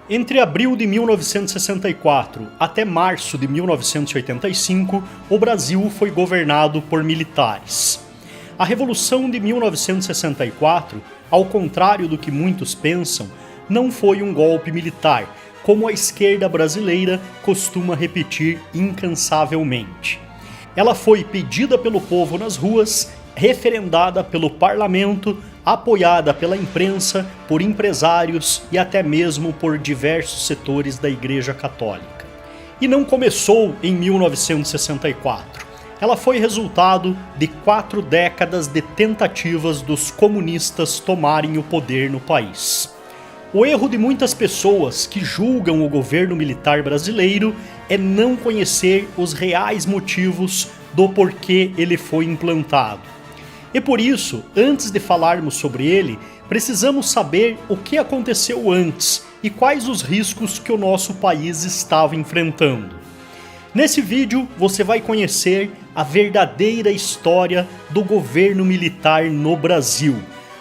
Entre abril de 1964 até março de 1985, o Brasil foi governado por militares. A Revolução de 1964, ao contrário do que muitos pensam, não foi um golpe militar, como a esquerda brasileira costuma repetir incansavelmente. Ela foi pedida pelo povo nas ruas, referendada pelo parlamento, apoiada pela imprensa, por empresários e até mesmo por diversos setores da Igreja Católica. E não começou em 1964. Ela foi resultado de 4 décadas de tentativas dos comunistas tomarem o poder no país. O erro de muitas pessoas que julgam o governo militar brasileiro é não conhecer os reais motivos do porquê ele foi implantado. E por isso, antes de falarmos sobre ele, precisamos saber o que aconteceu antes e quais os riscos que o nosso país estava enfrentando. Nesse vídeo, você vai conhecer a verdadeira história do governo militar no Brasil.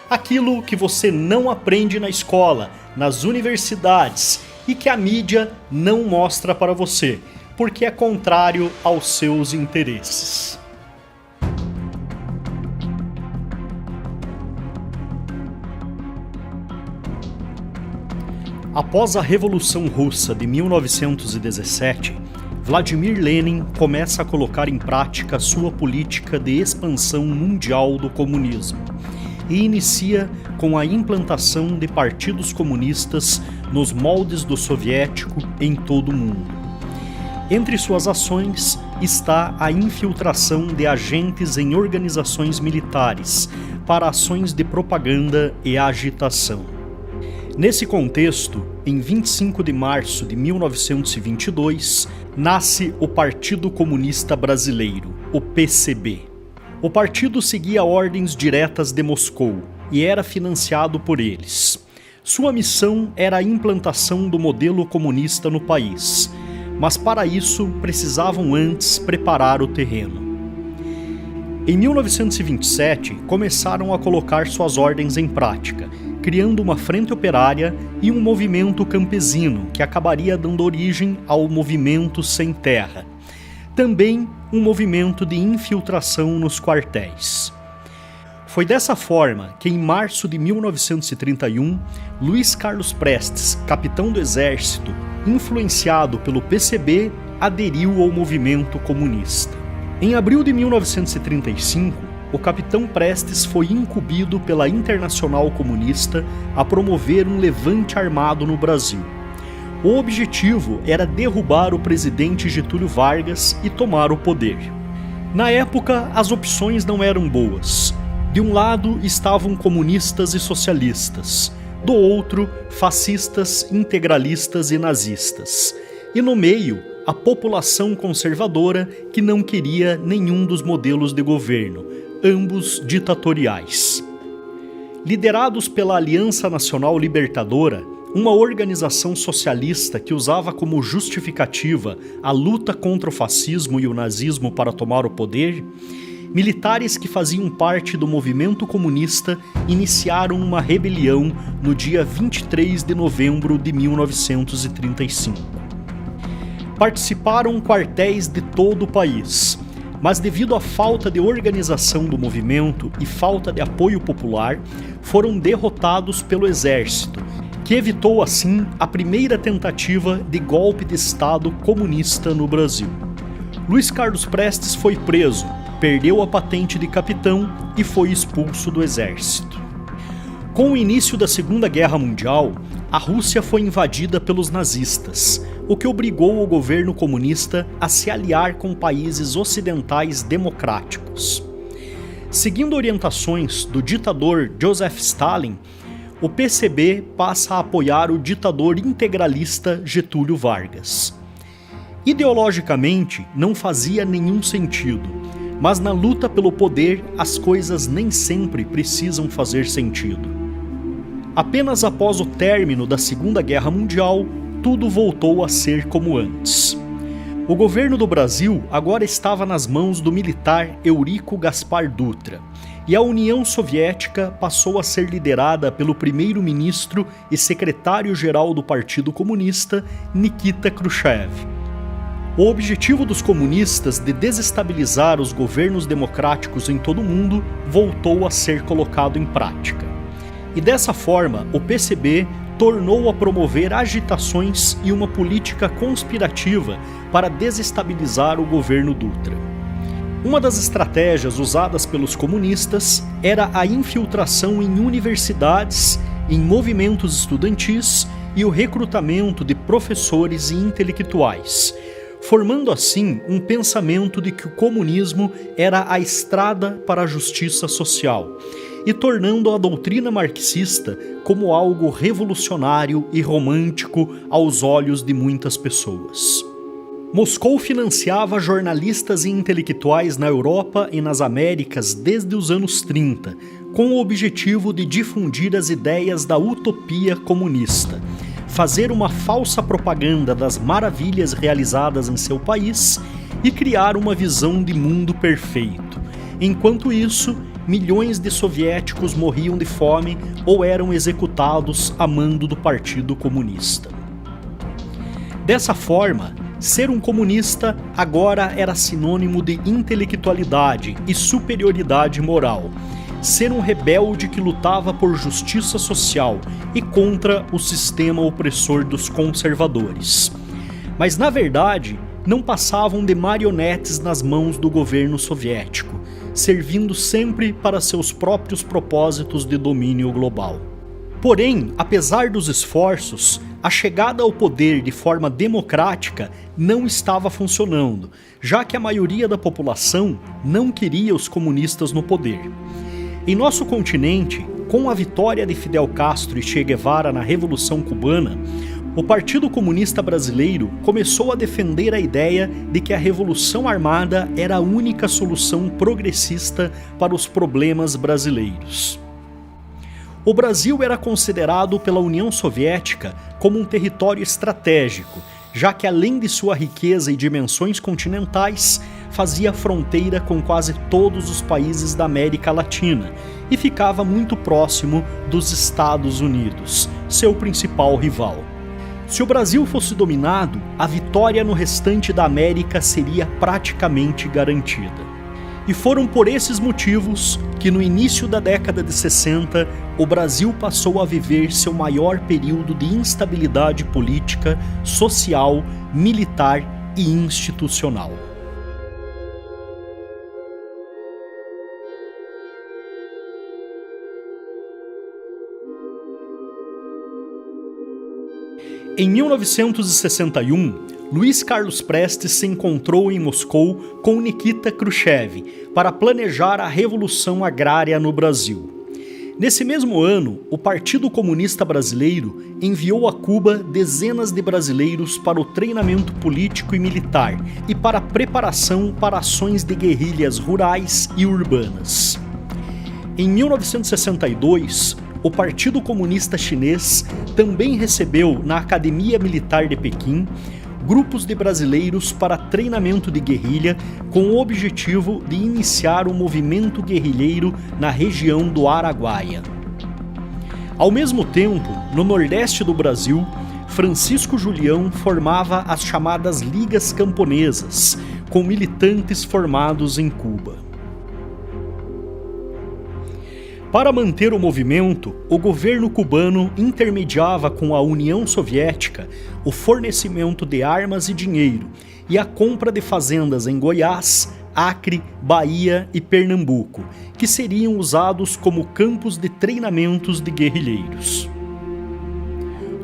Aquilo que você não aprende na escola, nas universidades e que a mídia não mostra para você, porque é contrário aos seus interesses. Após a Revolução Russa de 1917, Vladimir Lenin começa a colocar em prática sua política de expansão mundial do comunismo e inicia com a implantação de partidos comunistas nos moldes do soviético em todo o mundo. Entre suas ações está a infiltração de agentes em organizações militares para ações de propaganda e agitação. Nesse contexto, em 25 de março de 1922, nasce o Partido Comunista Brasileiro, o PCB. O partido seguia ordens diretas de Moscou e era financiado por eles. Sua missão era a implantação do modelo comunista no país, mas para isso precisavam antes preparar o terreno. Em 1927, começaram a colocar suas ordens em prática, criando uma frente operária e um movimento campesino que acabaria dando origem ao Movimento Sem Terra. Também um movimento de infiltração nos quartéis. Foi dessa forma que, em março de 1931, Luiz Carlos Prestes, capitão do Exército, influenciado pelo PCB, aderiu ao movimento comunista. Em abril de 1935, o capitão Prestes foi incumbido pela Internacional Comunista a promover um levante armado no Brasil. O objetivo era derrubar o presidente Getúlio Vargas e tomar o poder. Na época, as opções não eram boas. De um lado estavam comunistas e socialistas, do outro, fascistas, integralistas e nazistas. E no meio, a população conservadora que não queria nenhum dos modelos de governo, ambos ditatoriais. Liderados pela Aliança Nacional Libertadora, uma organização socialista que usava como justificativa a luta contra o fascismo e o nazismo para tomar o poder, militares que faziam parte do movimento comunista iniciaram uma rebelião no dia 23 de novembro de 1935. Participaram quartéis de todo o país, mas devido à falta de organização do movimento e falta de apoio popular, foram derrotados pelo exército, que evitou assim a primeira tentativa de golpe de Estado comunista no Brasil. Luiz Carlos Prestes foi preso, perdeu a patente de capitão e foi expulso do exército. Com o início da Segunda Guerra Mundial, a Rússia foi invadida pelos nazistas, o que obrigou o governo comunista a se aliar com países ocidentais democráticos. Seguindo orientações do ditador Joseph Stalin, o PCB passa a apoiar o ditador integralista Getúlio Vargas. Ideologicamente, não fazia nenhum sentido, mas na luta pelo poder as coisas nem sempre precisam fazer sentido. Apenas após o término da Segunda Guerra Mundial, tudo voltou a ser como antes. O governo do Brasil agora estava nas mãos do militar Eurico Gaspar Dutra, e a União Soviética passou a ser liderada pelo primeiro-ministro e secretário-geral do Partido Comunista, Nikita Khrushchev. O objetivo dos comunistas de desestabilizar os governos democráticos em todo o mundo voltou a ser colocado em prática. E dessa forma, o PCB tornou a promover agitações e uma política conspirativa para desestabilizar o governo Dutra. Uma das estratégias usadas pelos comunistas era a infiltração em universidades, em movimentos estudantis e o recrutamento de professores e intelectuais, formando assim um pensamento de que o comunismo era a estrada para a justiça social e tornando a doutrina marxista como algo revolucionário e romântico aos olhos de muitas pessoas. Moscou financiava jornalistas e intelectuais na Europa e nas Américas desde os anos 30, com o objetivo de difundir as ideias da utopia comunista, fazer uma falsa propaganda das maravilhas realizadas em seu país e criar uma visão de mundo perfeito. Enquanto isso, milhões de soviéticos morriam de fome ou eram executados a mando do Partido Comunista. Dessa forma, ser um comunista agora era sinônimo de intelectualidade e superioridade moral. Ser um rebelde que lutava por justiça social e contra o sistema opressor dos conservadores. Mas, na verdade, não passavam de marionetes nas mãos do governo soviético, servindo sempre para seus próprios propósitos de domínio global. Porém, apesar dos esforços, a chegada ao poder de forma democrática não estava funcionando, já que a maioria da população não queria os comunistas no poder. Em nosso continente, com a vitória de Fidel Castro e Che Guevara na Revolução Cubana, o Partido Comunista Brasileiro começou a defender a ideia de que a Revolução Armada era a única solução progressista para os problemas brasileiros. O Brasil era considerado pela União Soviética como um território estratégico, já que além de sua riqueza e dimensões continentais, fazia fronteira com quase todos os países da América Latina e ficava muito próximo dos Estados Unidos, seu principal rival. Se o Brasil fosse dominado, a vitória no restante da América seria praticamente garantida. E foram por esses motivos que no início da década de 60, o Brasil passou a viver seu maior período de instabilidade política, social, militar e institucional. Em 1961, Luiz Carlos Prestes se encontrou em Moscou com Nikita Khrushchev para planejar a Revolução Agrária no Brasil. Nesse mesmo ano, o Partido Comunista Brasileiro enviou a Cuba dezenas de brasileiros para o treinamento político e militar e para a preparação para ações de guerrilhas rurais e urbanas. Em 1962, o Partido Comunista Chinês também recebeu na Academia Militar de Pequim grupos de brasileiros para treinamento de guerrilha com o objetivo de iniciar um movimento guerrilheiro na região do Araguaia. Ao mesmo tempo, no nordeste do Brasil, Francisco Julião formava as chamadas Ligas Camponesas, com militantes formados em Cuba. Para manter o movimento, o governo cubano intermediava com a União Soviética o fornecimento de armas e dinheiro e a compra de fazendas em Goiás, Acre, Bahia e Pernambuco, que seriam usados como campos de treinamentos de guerrilheiros.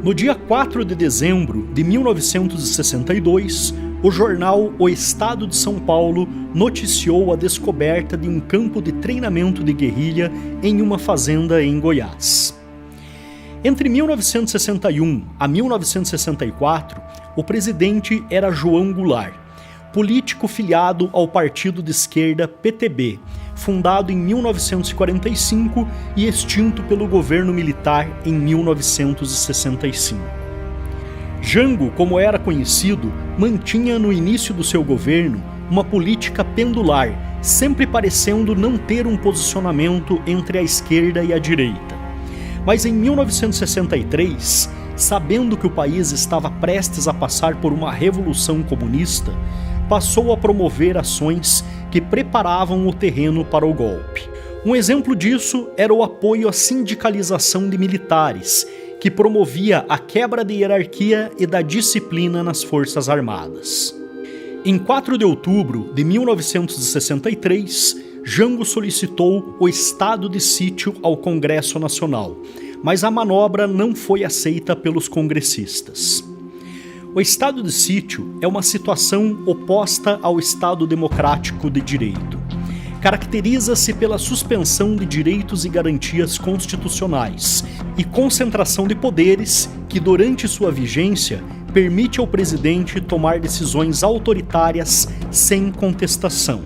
No dia 4 de dezembro de 1962, o jornal O Estado de São Paulo noticiou a descoberta de um campo de treinamento de guerrilha em uma fazenda em Goiás. Entre 1961 a 1964, o presidente era João Goulart, político filiado ao partido de esquerda PTB, fundado em 1945 e extinto pelo governo militar em 1965. Jango, como era conhecido, mantinha no início do seu governo uma política pendular, sempre parecendo não ter um posicionamento entre a esquerda e a direita. Mas em 1963, sabendo que o país estava prestes a passar por uma revolução comunista, passou a promover ações que preparavam o terreno para o golpe. Um exemplo disso era o apoio à sindicalização de militares, que promovia a quebra da hierarquia e da disciplina nas Forças Armadas. Em 4 de outubro de 1963, Jango solicitou o estado de sítio ao Congresso Nacional, mas a manobra não foi aceita pelos congressistas. O estado de sítio é uma situação oposta ao Estado democrático de direito. Caracteriza-se pela suspensão de direitos e garantias constitucionais e concentração de poderes que, durante sua vigência, permite ao presidente tomar decisões autoritárias sem contestação.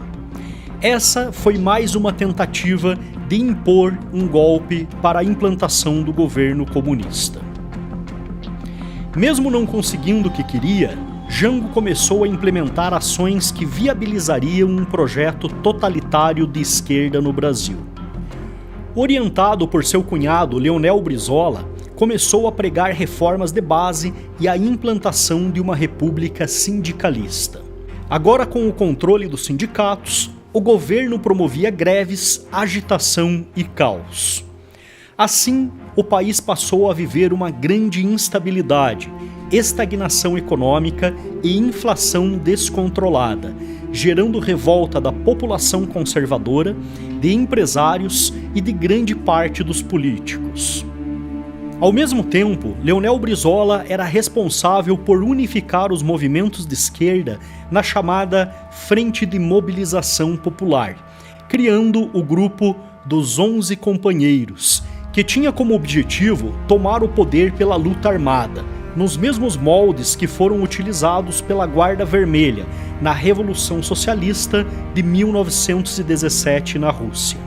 Essa foi mais uma tentativa de impor um golpe para a implantação do governo comunista. Mesmo não conseguindo o que queria, Jango começou a implementar ações que viabilizariam um projeto totalitário de esquerda no Brasil. Orientado por seu cunhado Leonel Brizola, começou a pregar reformas de base e a implantação de uma república sindicalista. Agora, com o controle dos sindicatos, o governo promovia greves, agitação e caos. Assim, o país passou a viver uma grande instabilidade, estagnação econômica e inflação descontrolada, gerando revolta da população conservadora, de empresários e de grande parte dos políticos. Ao mesmo tempo, Leonel Brizola era responsável por unificar os movimentos de esquerda na chamada Frente de Mobilização Popular, criando o grupo dos 11 Companheiros, que tinha como objetivo tomar o poder pela luta armada, nos mesmos moldes que foram utilizados pela Guarda Vermelha na Revolução Socialista de 1917 na Rússia.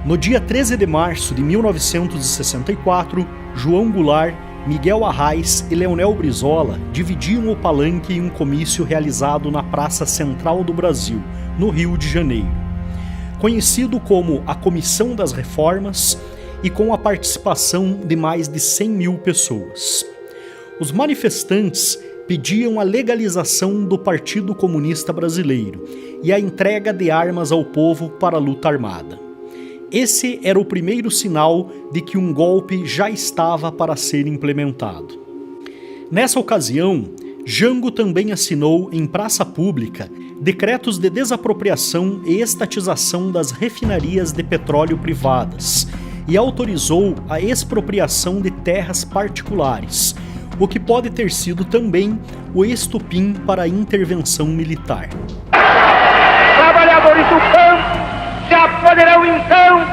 No dia 13 de março de 1964, João Goulart, Miguel Arraes e Leonel Brizola dividiam o palanque em um comício realizado na Praça Central do Brasil, no Rio de Janeiro. Conhecido como a Comissão das Reformas, e com a participação de mais de 100 mil pessoas. Os manifestantes pediam a legalização do Partido Comunista Brasileiro e a entrega de armas ao povo para a luta armada. Esse era o primeiro sinal de que um golpe já estava para ser implementado. Nessa ocasião, Jango também assinou em praça pública decretos de desapropriação e estatização das refinarias de petróleo privadas e autorizou a expropriação de terras particulares, o que pode ter sido também o estopim para a intervenção militar. Trabalhadores do campo já poderão então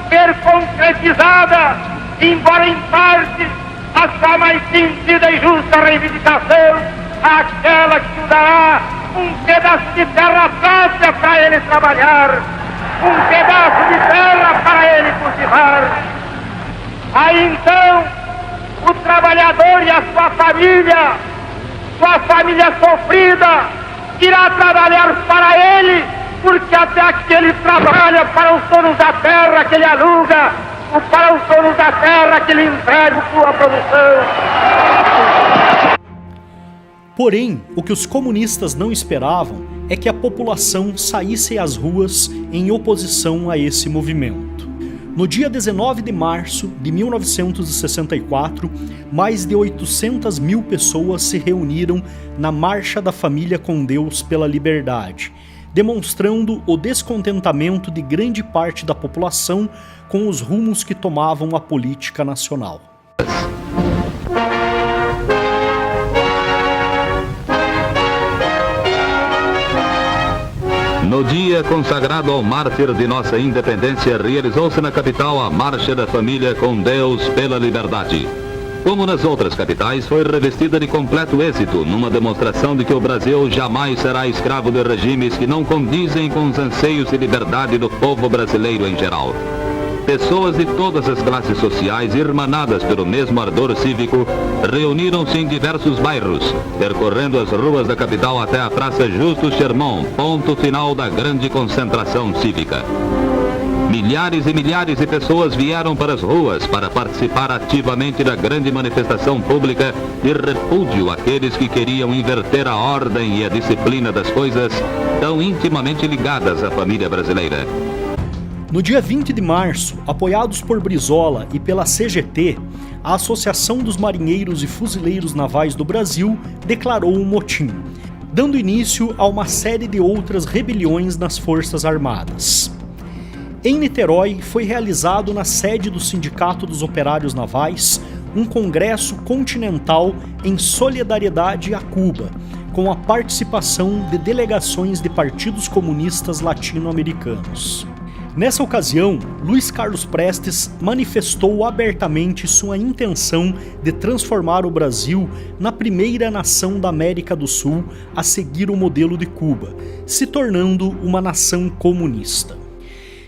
ver concretizada, embora em parte, a sua mais sentida e justa reivindicação, aquela que dará um pedaço de terra própria para ele trabalhar, um pedaço de terra para ele cultivar. Aí então, o trabalhador e a sua família sofrida, irá trabalhar para ele, porque até aqui ele trabalha para os donos da terra que ele aluga, ou para os donos da terra que ele entrega sua produção. Porém, o que os comunistas não esperavam é que a população saísse às ruas em oposição a esse movimento. No dia 19 de março de 1964, mais de 800 mil pessoas se reuniram na Marcha da Família com Deus pela Liberdade, demonstrando o descontentamento de grande parte da população com os rumos que tomavam a política nacional. No dia consagrado ao mártir de nossa independência, realizou-se na capital a Marcha da Família com Deus pela Liberdade. Como nas outras capitais, foi revestida de completo êxito, numa demonstração de que o Brasil jamais será escravo de regimes que não condizem com os anseios de liberdade do povo brasileiro em geral. pessoas de todas as classes sociais, irmanadas pelo mesmo ardor cívico, reuniram-se em diversos bairros, percorrendo as ruas da capital até a Praça Justo Chermont, ponto final da grande concentração cívica. Milhares e milhares de pessoas vieram para as ruas para participar ativamente da grande manifestação pública de repúdio àqueles que queriam inverter a ordem e a disciplina das coisas tão intimamente ligadas à família brasileira. No dia 20 de março, apoiados por Brizola e pela CGT, a Associação dos Marinheiros e Fuzileiros Navais do Brasil declarou um motim, dando início a uma série de outras rebeliões nas Forças Armadas. Em Niterói, foi realizado na sede do Sindicato dos Operários Navais um congresso continental em solidariedade a Cuba, com a participação de delegações de partidos comunistas latino-americanos. Nessa ocasião, Luiz Carlos Prestes manifestou abertamente sua intenção de transformar o Brasil na primeira nação da América do Sul a seguir o modelo de Cuba, se tornando uma nação comunista.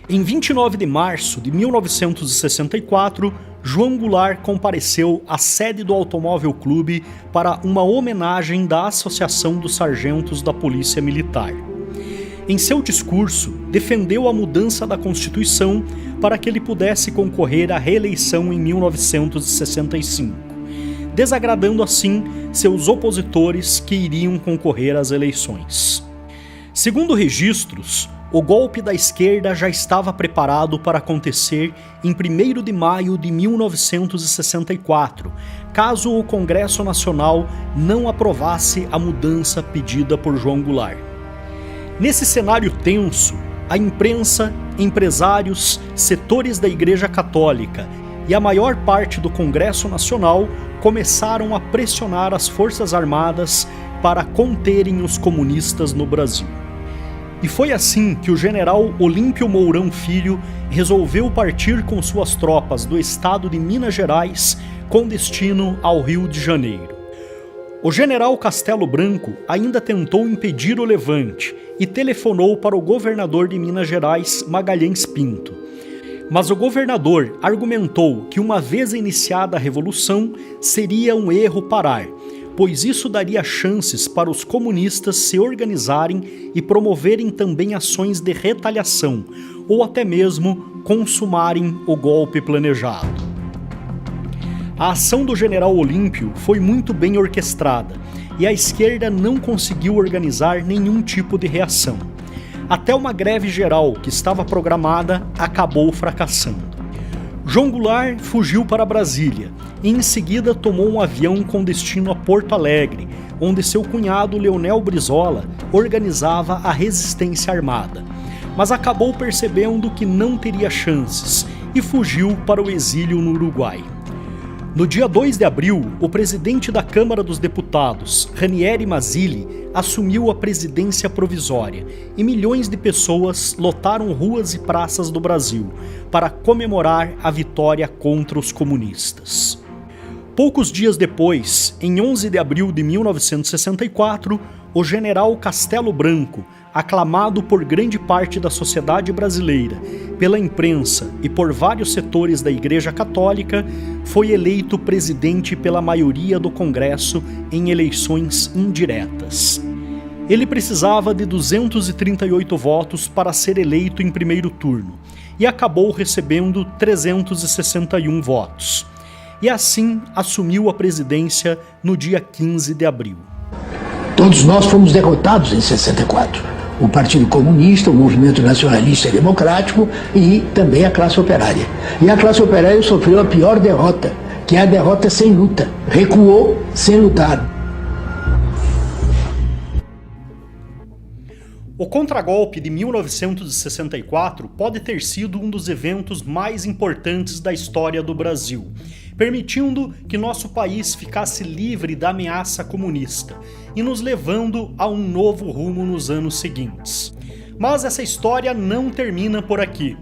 Em 29 de março de 1964, João Goulart compareceu à sede do Automóvel Clube para uma homenagem da Associação dos Sargentos da Polícia Militar. Em seu discurso, defendeu a mudança da Constituição para que ele pudesse concorrer à reeleição em 1965, desagradando assim seus opositores que iriam concorrer às eleições. Segundo registros, o golpe da esquerda já estava preparado para acontecer em 1º de maio de 1964, caso o Congresso Nacional não aprovasse a mudança pedida por João Goulart. Nesse cenário tenso, a imprensa, empresários, setores da Igreja Católica e a maior parte do Congresso Nacional começaram a pressionar as Forças Armadas para conterem os comunistas no Brasil. E foi assim que o general Olímpio Mourão Filho resolveu partir com suas tropas do estado de Minas Gerais com destino ao Rio de Janeiro. O general Castelo Branco ainda tentou impedir o levante e telefonou para o governador de Minas Gerais, Magalhães Pinto. Mas o governador argumentou que uma vez iniciada a revolução, seria um erro parar, pois isso daria chances para os comunistas se organizarem e promoverem também ações de retaliação, ou até mesmo consumarem o golpe planejado. A ação do general Olímpio foi muito bem orquestrada, e a esquerda não conseguiu organizar nenhum tipo de reação. Até uma greve geral que estava programada acabou fracassando. João Goulart fugiu para Brasília e em seguida tomou um avião com destino a Porto Alegre, onde seu cunhado Leonel Brizola organizava a resistência armada, mas acabou percebendo que não teria chances e fugiu para o exílio no Uruguai. No dia 2 de abril, o presidente da Câmara dos Deputados, Ranieri Mazzilli, assumiu a presidência provisória e milhões de pessoas lotaram ruas e praças do Brasil para comemorar a vitória contra os comunistas. Poucos dias depois, em 11 de abril de 1964, o general Castelo Branco, aclamado por grande parte da sociedade brasileira, pela imprensa e por vários setores da Igreja Católica, foi eleito presidente pela maioria do Congresso em eleições indiretas. Ele precisava de 238 votos para ser eleito em primeiro turno e acabou recebendo 361 votos. E assim assumiu a presidência no dia 15 de abril. Todos nós fomos derrotados em 64. O Partido Comunista, o Movimento Nacionalista e Democrático e também a classe operária. E a classe operária sofreu a pior derrota, que é a derrota sem luta. Recuou sem lutar. O contragolpe de 1964 pode ter sido um dos eventos mais importantes da história do Brasil, permitindo que nosso país ficasse livre da ameaça comunista e nos levando a um novo rumo nos anos seguintes. Mas essa história não termina por aqui.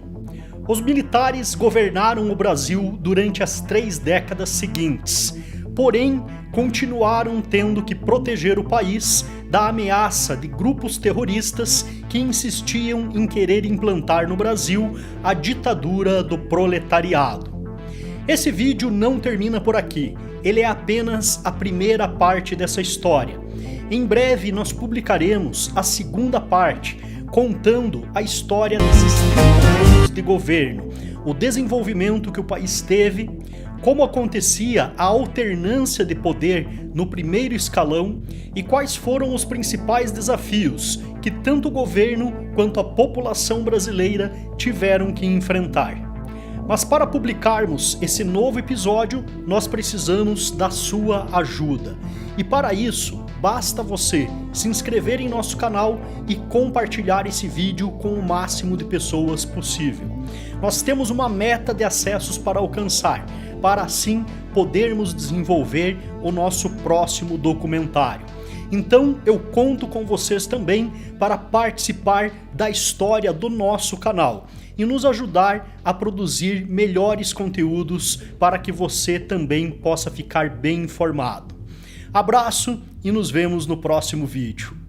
Os militares governaram o Brasil durante as 3 décadas seguintes, porém continuaram tendo que proteger o país da ameaça de grupos terroristas que insistiam em querer implantar no Brasil a ditadura do proletariado. Esse vídeo não termina por aqui, ele é apenas a primeira parte dessa história. Em breve nós publicaremos a segunda parte, contando a história desses 30 anos de governo, o desenvolvimento que o país teve, como acontecia a alternância de poder no primeiro escalão e quais foram os principais desafios que tanto o governo quanto a população brasileira tiveram que enfrentar. Mas para publicarmos esse novo episódio, nós precisamos da sua ajuda. E para isso, basta você se inscrever em nosso canal e compartilhar esse vídeo com o máximo de pessoas possível. Nós temos uma meta de acessos para alcançar, para assim podermos desenvolver o nosso próximo documentário. Então eu conto com vocês também para participar da história do nosso canal e nos ajudar a produzir melhores conteúdos para que você também possa ficar bem informado. Abraço e nos vemos no próximo vídeo.